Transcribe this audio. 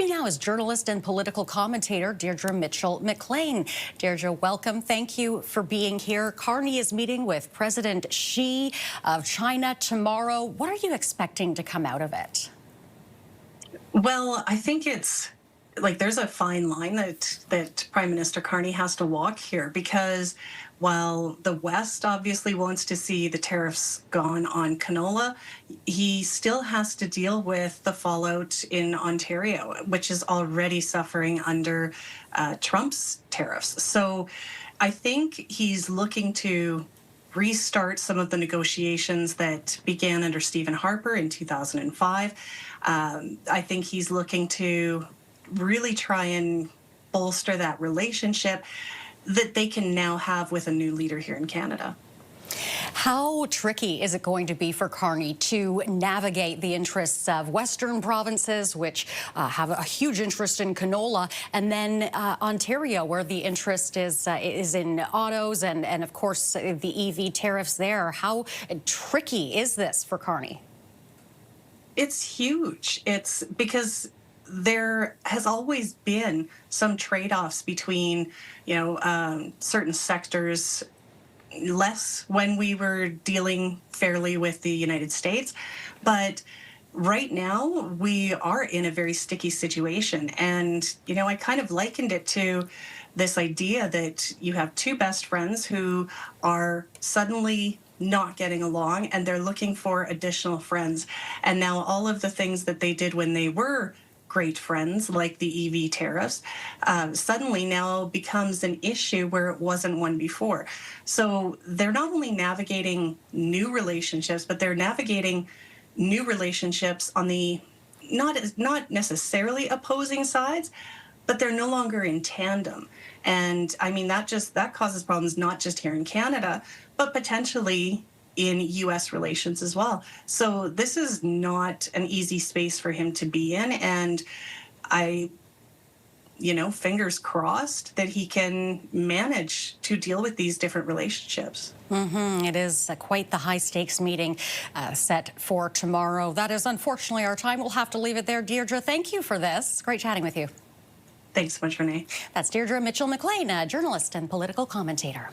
me now is journalist and political commentator Deirdre Mitchell-MacLean. Deirdre, welcome. Thank you for being here. Carney is meeting with President Xi of China tomorrow. What are you expecting to come out of it? Well, I think it's like there's a fine line that Prime Minister Carney has to walk here, because while the West obviously wants to see the tariffs gone on canola, he still has to deal with the fallout in Ontario, which is already suffering under Trump's tariffs. So I think he's looking to restart some of the negotiations that began under Stephen Harper in 2005. I think he's looking to really try and bolster that relationship that they can now have with a new leader here in Canada. How tricky is it going to be for Carney to navigate the interests of Western provinces, which have a huge interest in canola, and then Ontario, where the interest is in autos and of course, the EV tariffs there? How tricky is this for Carney? It's huge. It's because there has always been some trade-offs between, certain sectors, less when we were dealing fairly with the United States. But right now, we are in a very sticky situation. And, I kind of likened it to this idea that you have two best friends who are suddenly not getting along and they're looking for additional friends. And now all of the things that they did when they were great friends, like the EV tariffs, suddenly now becomes an issue where it wasn't one before. So they're not only navigating new relationships, but they're navigating new relationships on the not necessarily opposing sides, but they're no longer in tandem. And I mean, that causes problems not just here in Canada, but potentially in U.S. relations as well. So this is not an easy space for him to be in. And fingers crossed that he can manage to deal with these different relationships. It is quite the high-stakes meeting set for tomorrow. That is unfortunately our time. We'll have to leave it there. Deirdre, thank you for this. Great chatting with you. Thanks so much, Renee. That's Deirdre Mitchell-MacLean, a journalist and political commentator.